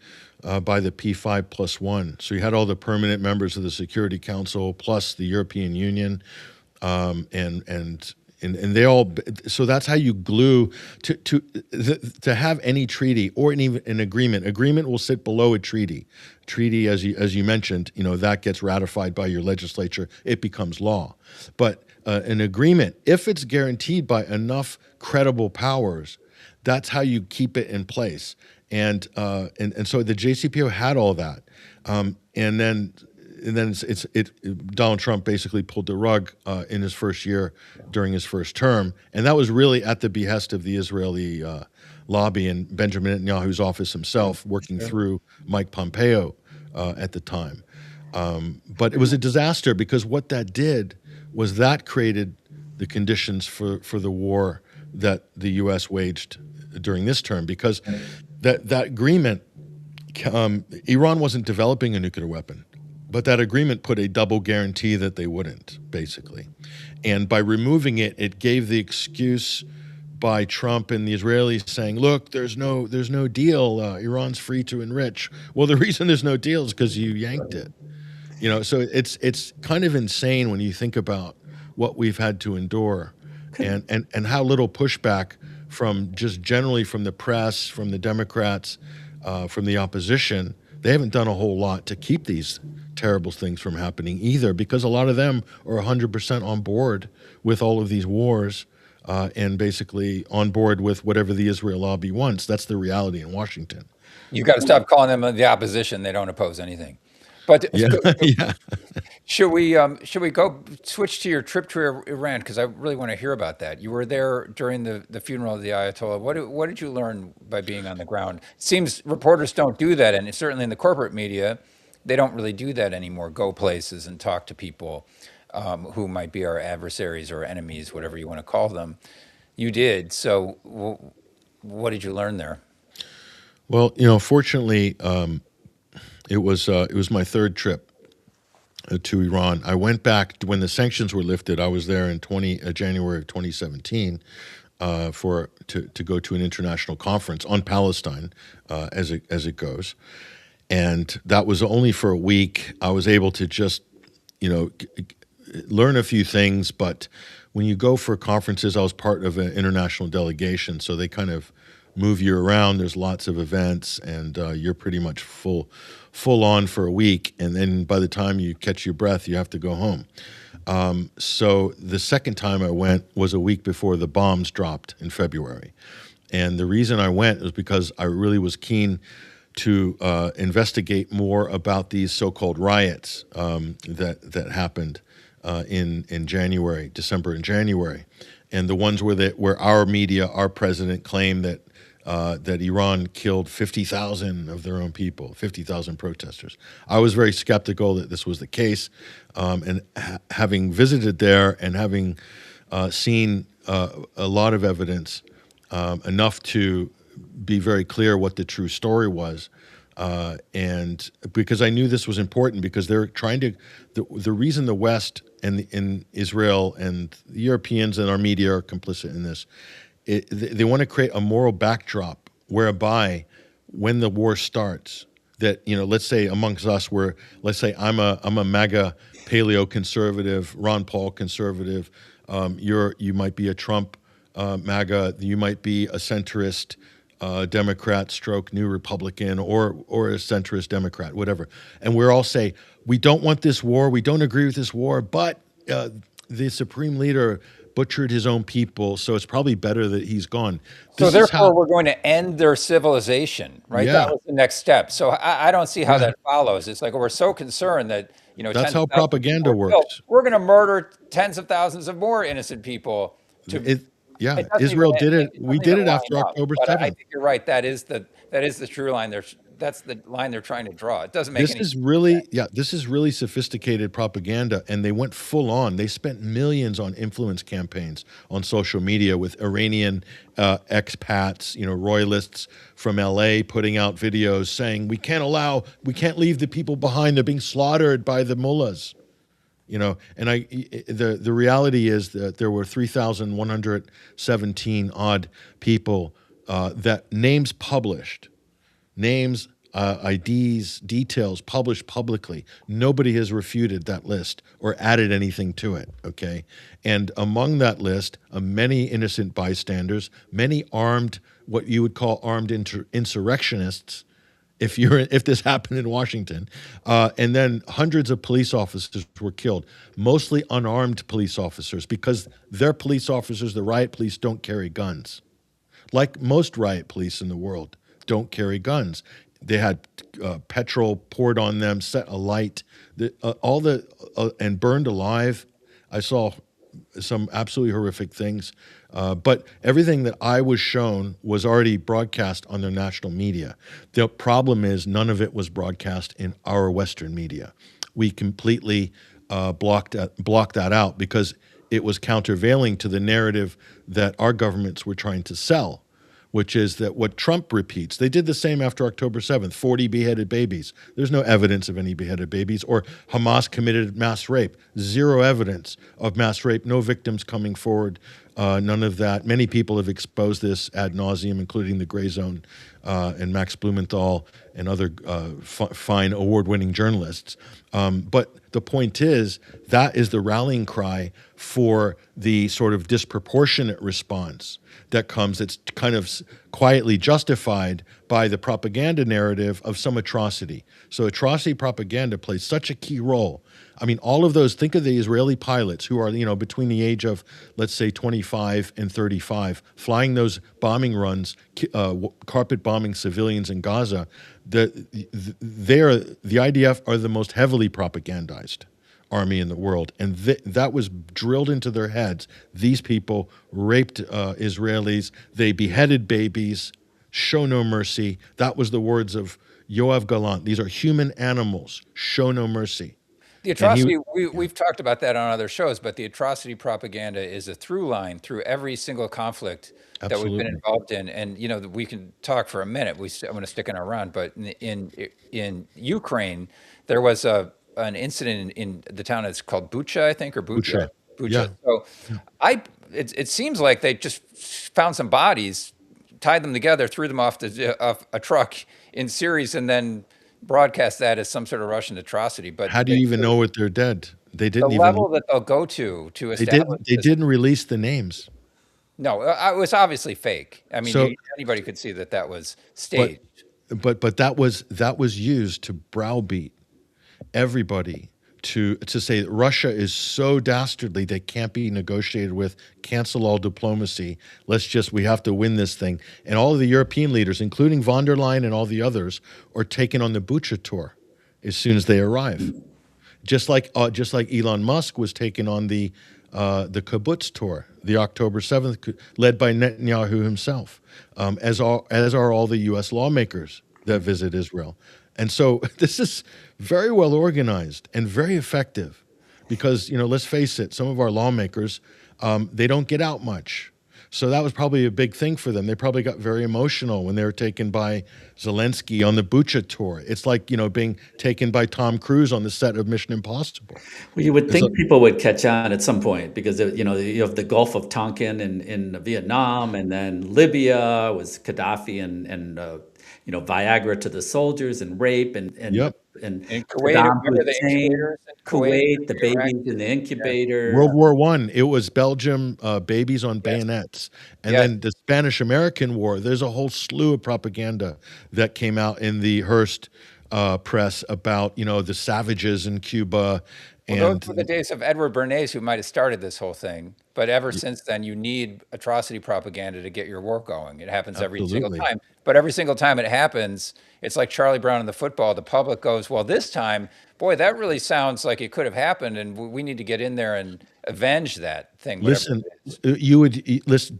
by the P5+1. So you had all the permanent members of the Security Council plus the European Union, and they all. So that's how you glue to have any treaty or even an agreement. Agreement will sit below a treaty. Treaty, as you mentioned, that gets ratified by your legislature. It becomes law. But an agreement, if it's guaranteed by enough credible powers, that's how you keep it in place. And so the JCPOA had all that, and then Donald Trump basically pulled the rug in his first year during his first term, and that was really at the behest of the Israeli lobby and Benjamin Netanyahu's office himself, working through Mike Pompeo at the time. But it was a disaster, because what that did was that created the conditions for the war that the U.S. waged during this term, because that agreement, Iran wasn't developing a nuclear weapon, but that agreement put a double guarantee that they wouldn't, basically. And by removing it, it gave the excuse by Trump and the Israelis saying, look, there's no deal, Iran's free to enrich. Well, the reason there's no deal is because you yanked it. So it's kind of insane when you think about what we've had to endure, and how little pushback from just generally from the press, from the Democrats, from the opposition. They haven't done a whole lot to keep these terrible things from happening either, because a lot of them are 100% on board with all of these wars, and basically on board with whatever the Israel lobby wants. That's the reality in Washington. You got to stop calling them the opposition. They don't oppose anything. But Yeah, yeah. should we go switch to your trip to Iran? Because I really want to hear about that. You were there during the funeral of the Ayatollah. What did you learn by being on the ground? It seems reporters don't do that, and certainly in the corporate media, they don't really do that anymore. Go places and talk to people who might be our adversaries or enemies, whatever you want to call them. You did. So, what did you learn there? Well, fortunately, it was my third trip to Iran. I went back when the sanctions were lifted. I was there in January of 2017 to go to an international conference on Palestine, as it goes, and that was only for a week. I was able to just learn a few things, but when you go for conferences, I was part of an international delegation, so they kind of move you around. There's lots of events, and you're pretty much full on for a week, and then by the time you catch your breath, you have to go home. So the second time I went was a week before the bombs dropped in February, and the reason I went was because I really was keen to investigate more about these so-called riots that happened in December and January, and the ones where our media, our president claimed that Iran killed 50,000 of their own people, 50,000 protesters. I was very skeptical that this was the case, and having visited there and having seen a lot of evidence, enough to be very clear what the true story was, and because I knew this was important, because they're trying to, the reason the West and in Israel and the Europeans and our media are complicit in this, they want to create a moral backdrop whereby when the war starts, that, let's say amongst us, let's say I'm a MAGA paleo conservative, Ron Paul conservative, you might be a Trump MAGA, you might be a centrist Democrat stroke New Republican, or a centrist Democrat, whatever. And we're all say, we don't want this war, we don't agree with this war, but the supreme leader butchered his own people, so it's probably better that he's gone. So therefore, we're going to end their civilization, right? Yeah. That was the next step. So I don't see how that follows. It's like we're so concerned that, that's how propaganda works. We're going to murder tens of thousands of more innocent people. Israel did it. We did it after October 7th. I think you're right. That is the true line. That's the line they're trying to draw. It doesn't make any sense. This is really sophisticated propaganda, and they went full on. They spent millions on influence campaigns on social media with Iranian expats, royalists from LA putting out videos saying, we can't leave the people behind. They're being slaughtered by the mullahs. And the reality is that there were 3,117 odd people that names published, names, IDs, details published publicly. Nobody has refuted that list or added anything to it, okay? And among that list, many innocent bystanders, many armed, what you would call armed insurrectionists, if this happened in Washington, and then hundreds of police officers were killed, mostly unarmed police officers, because their police officers, the riot police, don't carry guns. Like most riot police in the world, don't carry guns. They had petrol poured on them, set alight, and burned alive. I saw some absolutely horrific things. But everything that I was shown was already broadcast on their national media. The problem is none of it was broadcast in our Western media. We completely blocked that out because it was countervailing to the narrative that our governments were trying to sell, which is that what Trump repeats. They did the same after October 7th, 40 beheaded babies. There's no evidence of any beheaded babies. Or Hamas committed mass rape. Zero evidence of mass rape, no victims coming forward, none of that. Many people have exposed this ad nauseum, including the Gray Zone and Max Blumenthal and other fine award-winning journalists. But the point is, that is the rallying cry for the sort of disproportionate response that comes, that's kind of quietly justified by the propaganda narrative of some atrocity. So atrocity propaganda plays such a key role. I mean, all of those, think of the Israeli pilots who are, between the age of, let's say, 25 and 35, flying those bombing runs, carpet bombing civilians in Gaza. The IDF are the most heavily propagandized army in the world, and that was drilled into their heads. These people raped Israelis, they beheaded babies, show no mercy. That was the words of Yoav Gallant. These are human animals, show no mercy. The atrocity, we've talked about that on other shows, but the atrocity propaganda is a through line through every single conflict that we've been involved in. And, we can talk for a minute. I'm going to stick in our round, but in Ukraine, there was an incident in the town that's called Bucha, I think, or Bucha. Yeah. So it seems like they just found some bodies, tied them together, threw them off a truck in series, and then broadcast that as some sort of Russian atrocity. But how do you even know if they're dead? They didn't the even level that they'll go to establish. They didn't release the names. No, it was obviously fake. I mean, anybody could see that was staged. But that was used to browbeat everybody to say that Russia is so dastardly they can't be negotiated with, cancel all diplomacy, we have to win this thing. And all of the European leaders, including von der Leyen and all the others, are taken on the Bucha tour as soon as they arrive. Just like Elon Musk was taken on the kibbutz tour, the October 7th, led by Netanyahu himself, as are all the U.S. lawmakers that visit Israel. And so this is very well organized and very effective because, let's face it, some of our lawmakers, they don't get out much. So that was probably a big thing for them. They probably got very emotional when they were taken by Zelensky on the Bucha tour. It's like, being taken by Tom Cruise on the set of Mission Impossible. Well, you would think people would catch on at some point because, you have the Gulf of Tonkin in Vietnam, and then Libya was Gaddafi and Viagra to the soldiers and rape and Kuwait, remember the incubators in Kuwait, the babies in the incubator. World War I, it was Belgium, babies on bayonets. And then the Spanish-American War, there's a whole slew of propaganda that came out in the Hearst press about, the savages in Cuba. Well, those were the days of Edward Bernays, who might have started this whole thing. But ever since then, you need atrocity propaganda to get your war going. It happens every single time. But every single time it happens, it's like Charlie Brown in the football. The public goes, well, this time, boy, that really sounds like it could have happened, and we need to get in there and avenge that thing. Listen,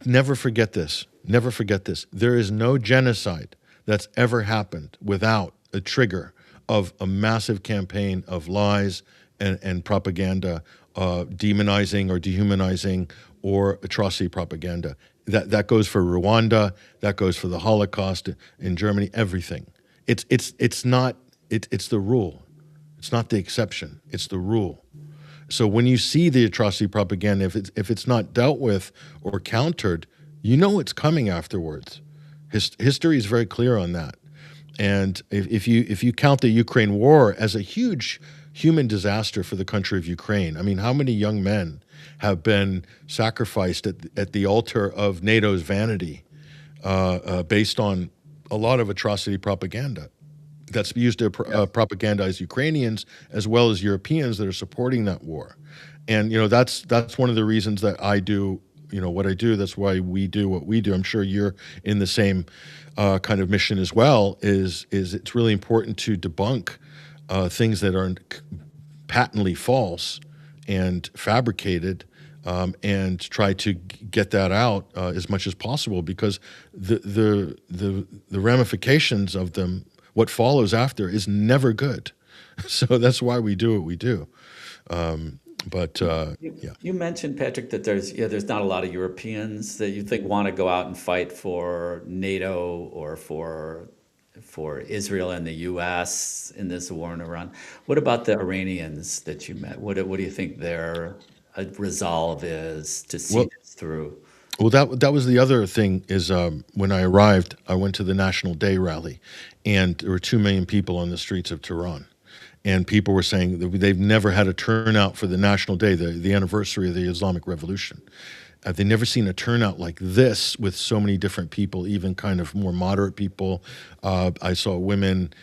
never forget this. Never forget this. There is no genocide that's ever happened without a trigger of a massive campaign of lies and propaganda, demonizing or dehumanizing or atrocity propaganda. That goes for Rwanda. That goes for the Holocaust in Germany. Everything. It's the rule. It's not the exception. It's the rule. So when you see the atrocity propaganda, if it's not dealt with or countered, it's coming afterwards. History is very clear on that. And if you count the Ukraine war as a huge human disaster for the country of Ukraine, I mean, how many young men have been sacrificed at the altar of NATO's vanity based on a lot of atrocity propaganda? that's used to propagandize Ukrainians as well as Europeans that are supporting that war. And that's one of the reasons that I do what I do. That's why we do what we do. I'm sure you're in the same kind of mission as well. Is it's really important to debunk things that are patently false and fabricated, and try to get that out as much as possible, because the ramifications of them, what follows after, is never good. So that's why we do what we do. You mentioned, Patrick, that there's not a lot of Europeans that you think want to go out and fight for NATO or for Israel and the U.S. in this war in Iran. What about the Iranians that you met? What do you think their resolve is to see this through? Well, that was the other thing is when I arrived, I went to the National Day rally, and there were 2 million people on the streets of Tehran. And people were saying that they've never had a turnout for the National Day, the anniversary of the Islamic Revolution. They've never seen a turnout like this with so many different people, even kind of more moderate people. I saw women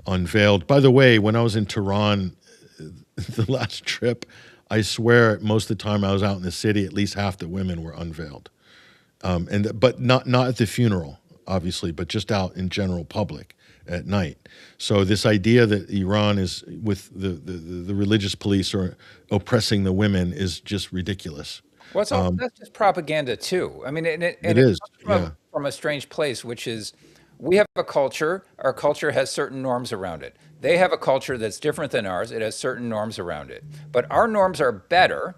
unveiled. By the way, when I was in Tehran, the last trip, I swear most of the time I was out in the city, at least half the women were unveiled. But not at the funeral, obviously, but just out in general public at night. So this idea that Iran is with the religious police or oppressing the women is just ridiculous. Well, that's just propaganda too. I mean, it is comes from a strange place, which is we have a culture. Our culture has certain norms around it. They have a culture that's different than ours. It has certain norms around it. But our norms are better.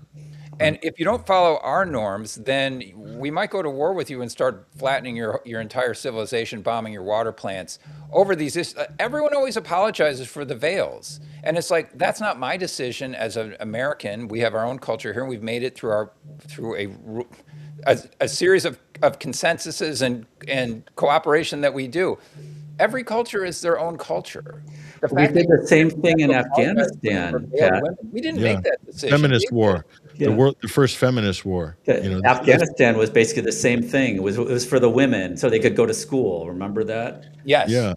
And if you don't follow our norms, then we might go to war with you and start flattening your entire civilization, bombing your water plants over these issues. Everyone always apologizes for the veils. And it's like, that's not my decision as an American. We have our own culture here, and we've made it through a series of consensuses and cooperation that we do. Every culture is their own culture. We did the same thing in Afghanistan, Pat. We didn't make that decision. Feminist war. The first feminist war. Afghanistan was basically the same thing. It was for the women so they could go to school. Remember that? Yes. Yeah.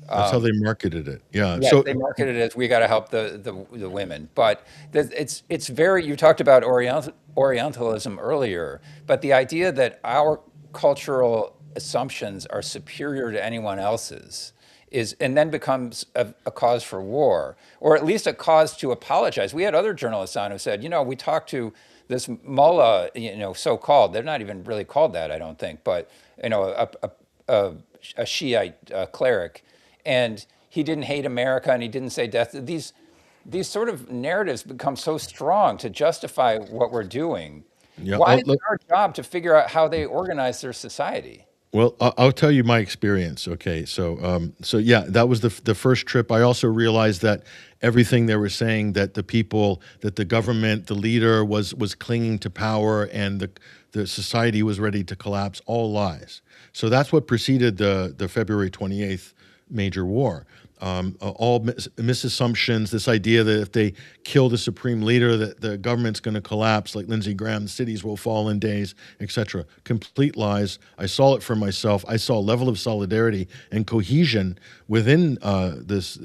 That's how they marketed it. Yeah. Yes, so they marketed it as we got to help the women. But it's very. You talked about Orientalism earlier, but the idea that our cultural assumptions are superior to anyone else's and then becomes a cause for war, or at least a cause to apologize. We had other journalists on who said, we talked to this mullah, so-called, they're not even really called that, I don't think, but, a Shiite cleric, and he didn't hate America and he didn't say death. These sort of narratives become so strong to justify what we're doing. Yeah, why is it our job to figure out how they organize their society? Well, I'll tell you my experience. Okay, so that was the first trip. I also realized that everything they were saying, that the government, the leader was clinging to power, and the society was ready to collapse, all lies. So that's what preceded the February 28th major war. All misassumptions, this idea that if they kill the supreme leader, that the government's going to collapse, like Lindsey Graham, the cities will fall in days, etc. Complete lies. I saw it for myself. I saw a level of solidarity and cohesion within this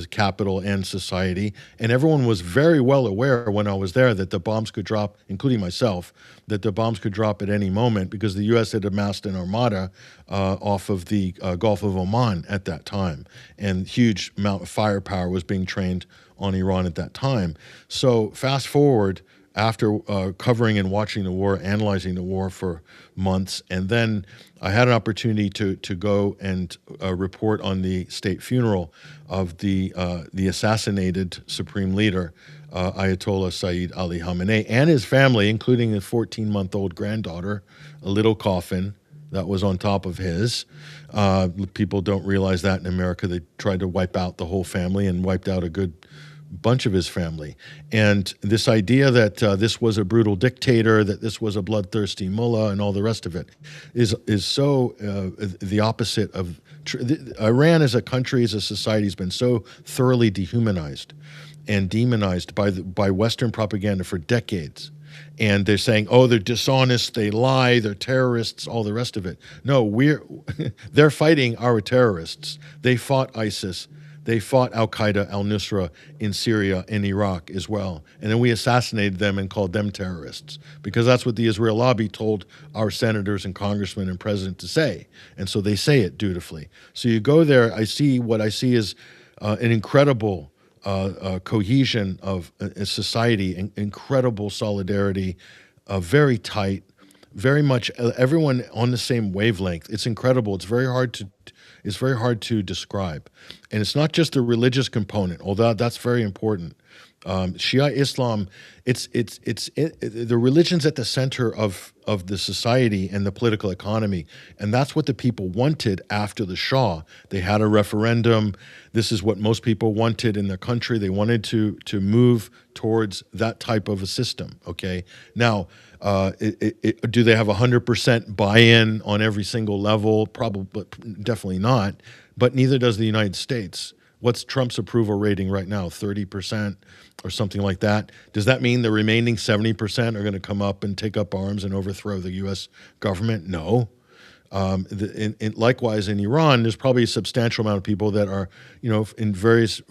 capital and society, and everyone was very well aware when I was there that the bombs could drop, including myself, that the bombs could drop at any moment, because the U.S. had amassed an armada off of the Gulf of Oman at that time, and huge amount of firepower was being trained on Iran at that time. So fast forward, after covering and watching the war, analyzing the war for months, and then I had an opportunity to go and report on the state funeral of the assassinated supreme leader, Ayatollah Sayyid Ali Khamenei, and his family, including a 14-month-old granddaughter, a little coffin that was on top of his. People don't realize that in America. They tried to wipe out the whole family and wiped out a good bunch of his family. And this idea that this was a brutal dictator, that this was a bloodthirsty mullah, and all the rest of it is so the opposite of Iran as a country, as a society, has been so thoroughly dehumanized and demonized by Western propaganda for decades. And they're saying, oh, they're dishonest, they lie, they're terrorists, all the rest of it. No, they're fighting our terrorists. They fought ISIS. They fought al-Qaeda, al-Nusra in Syria and Iraq as well. And then we assassinated them and called them terrorists, because that's what the Israel lobby told our senators and congressmen and president to say. And so they say it dutifully. So you go there, what I see is an incredible cohesion of a society, incredible solidarity, very tight, very much everyone on the same wavelength. It's incredible. It's very hard to describe, and it's not just the religious component, although that's very important. Shia Islam, the religion's at the center of the society and the political economy, and that's what the people wanted after the Shah. They had a referendum. This is what most people wanted in their country. They wanted to move towards that type of a system. Okay, now do they have 100% buy-in on every single level? Probably, definitely not. But neither does the United States. What's Trump's approval rating right now? 30% or something like that. Does that mean the remaining 70% are going to come up and take up arms and overthrow the U.S. government? No. Likewise, in Iran, there's probably a substantial amount of people that are,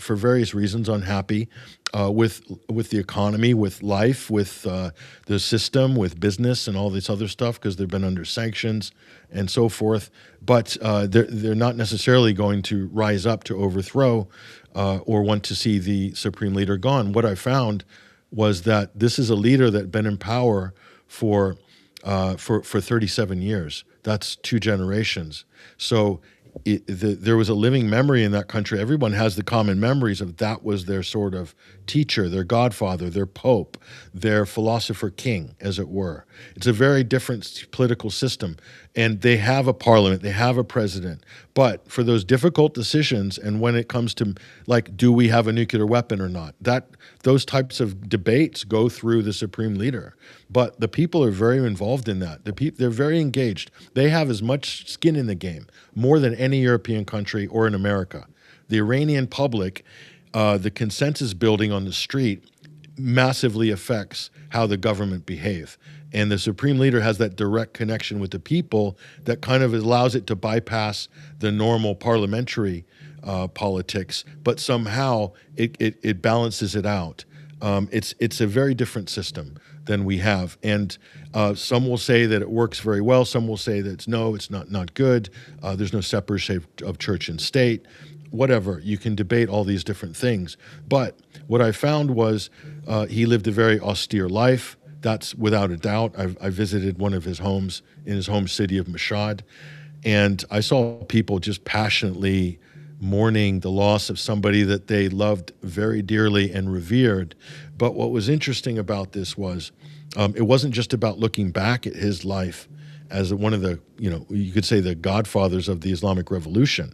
for various reasons, unhappy with the economy, with life, with the system, with business, and all this other stuff, because they've been under sanctions and so forth. But they're not necessarily going to rise up to overthrow or want to see the supreme leader gone. What I found was that this is a leader that's been in power for 37 years. That's 2 generations. So there was a living memory in that country. Everyone has the common memories of that was their sort of teacher, their godfather, their pope, their philosopher king, as it were. It's a very different political system. And they have a parliament, they have a president. But for those difficult decisions, and when it comes to, like, do we have a nuclear weapon or not, those types of debates go through the supreme leader. But the people are very involved in that. They're very engaged. They have as much skin in the game, more than any European country or in America. The Iranian public, the consensus building on the street massively affects how the government behave. And the supreme leader has that direct connection with the people that kind of allows it to bypass the normal parliamentary politics, but somehow it balances it out. It's a very different system than we have. And some will say that it works very well. Some will say that it's not good. There's no separation of church and state. Whatever, you can debate all these different things. But what I found was he lived a very austere life. That's without a doubt. I visited one of his homes in his home city of Mashhad, and I saw people just passionately mourning the loss of somebody that they loved very dearly and revered. But what was interesting about this was it wasn't just about looking back at his life as one of the, you could say the godfathers of the Islamic Revolution.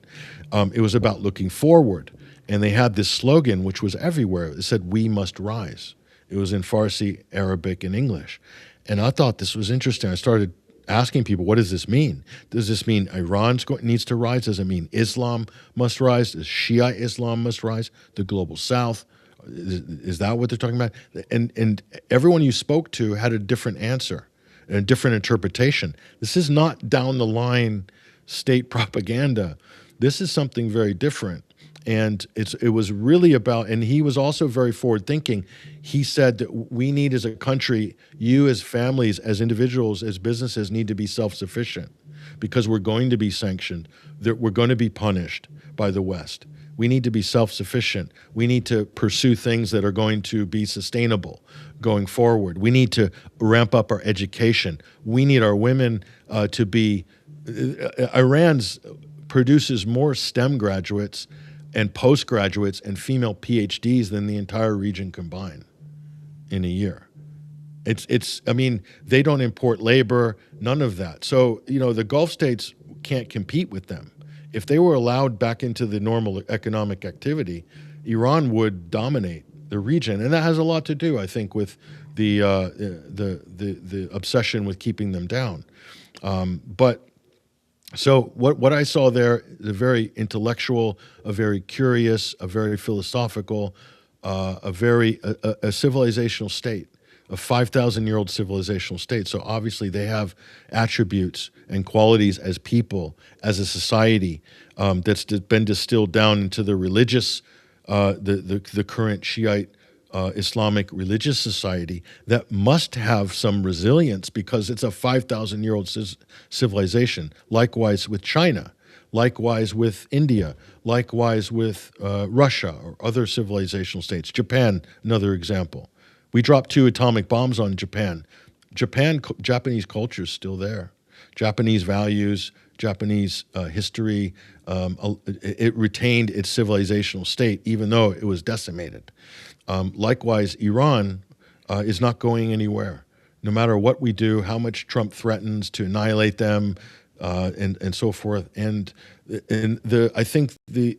It was about looking forward. And they had this slogan, which was everywhere. It said, "We must rise." It was in Farsi, Arabic, and English. And I thought this was interesting. I started asking people, what does this mean? Does this mean Iran needs to rise? Does it mean Islam must rise? Does Shia Islam must rise? The global South? Is that what they're talking about? And everyone you spoke to had a different answer, a different interpretation. This is not down the line state propaganda. This is something very different. And it was really about, and he was also very forward thinking. He said that we need as a country, you as families, as individuals, as businesses need to be self-sufficient, because we're going to be sanctioned, that we're going to be punished by the West. We need to be self-sufficient. We need to pursue things that are going to be sustainable going forward. We need to ramp up our education. We need our women to be, Iran's produces more STEM graduates and postgraduates and female PhDs than the entire region combined in a year. I mean, they don't import labor, none of that. So, the Gulf states can't compete with them. If they were allowed back into the normal economic activity, Iran would dominate the region. And that has a lot to do, I think, with the obsession with keeping them down. So what I saw there is a very intellectual, a very curious, a very philosophical, a civilizational state a 5,000-year-old civilizational state. So obviously they have attributes and qualities as people, as a society, that's been distilled down into the religious, the current Shiite Islamic religious society that must have some resilience because it's a 5,000-year-old civilization. Likewise with China, likewise with India, likewise with Russia or other civilizational states. Japan, another example. We dropped 2 atomic bombs on Japan. Japanese culture is still there. Japanese values, Japanese history, it retained its civilizational state even though it was decimated. Likewise, Iran is not going anywhere. No matter what we do, how much Trump threatens to annihilate them, and so forth. And I think the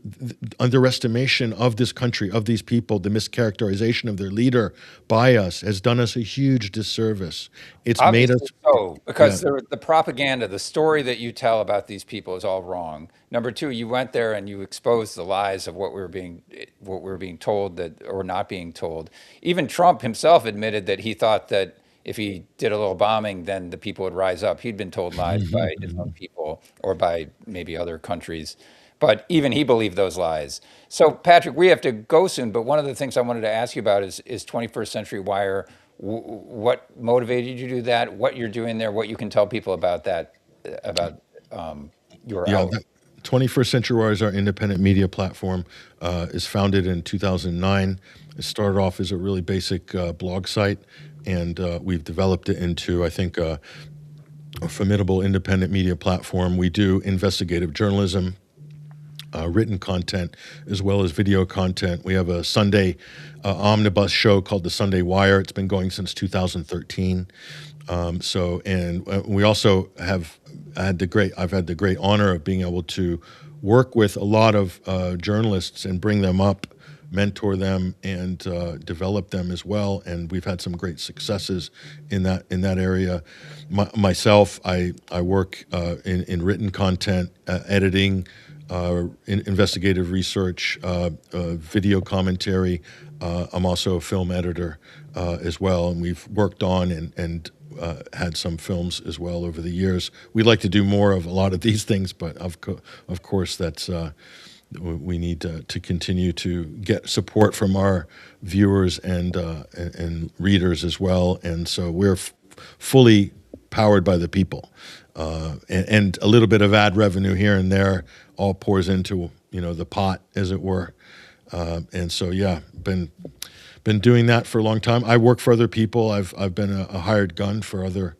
underestimation of this country, of these people, the mischaracterization of their leader by us has done us a huge disservice. It's made us so because the propaganda, the story that you tell about these people is all wrong. Number 2, you went there and you exposed the lies of what we were being told that or not being told. Even Trump himself admitted that he thought that if he did a little bombing, then the people would rise up. He'd been told lies by his own people or by maybe other countries. But even he believed those lies. So, Patrick, we have to go soon. But one of the things I wanted to ask you about is 21st Century Wire. What motivated you to do that? What you're doing there? What you can tell people about that, about your outlet? 21st Century Wire is our independent media platform. Is founded in 2009. It started off as a really basic blog site, and we've developed it into, I think, a formidable independent media platform. We do investigative journalism, written content, as well as video content. We have a Sunday omnibus show called The Sunday Wire. It's been going since 2013. We also have I've had the great honor of being able to work with a lot of journalists and bring them up, mentor them, and develop them as well. And we've had some great successes in that area. Myself, I work in written content, editing, investigative research, video commentary. I'm also a film editor as well, and we've worked on and had some films as well over the years. We'd like to do more of a lot of these things, but of course that's we need to continue to get support from our viewers and readers as well. And so we're fully powered by the people, and a little bit of ad revenue here and there all pours into the pot, as it were. And so been doing that for a long time. I work for other people. I've been a hired gun for other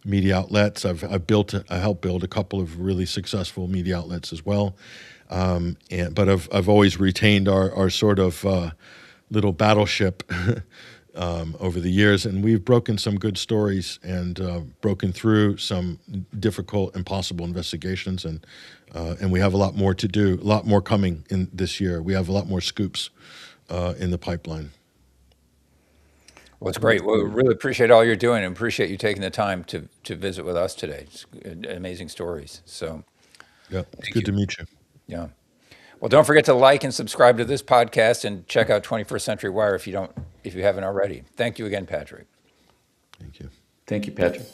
media outlets. I helped build a couple of really successful media outlets as well. But I've always retained our sort of little battleship over the years, and we've broken some good stories and broken through some difficult, impossible investigations, and we have a lot more to do, a lot more coming in this year. We have a lot more scoops in the pipeline. Well, it's great. Well, we really appreciate all you're doing and appreciate you taking the time to visit with us today. It's amazing stories. So, yeah, it's good to meet you. Yeah. Well, don't forget to like and subscribe to this podcast and check out 21st Century Wire if you haven't already. Thank you again, Patrick. Thank you. Thank you, Patrick.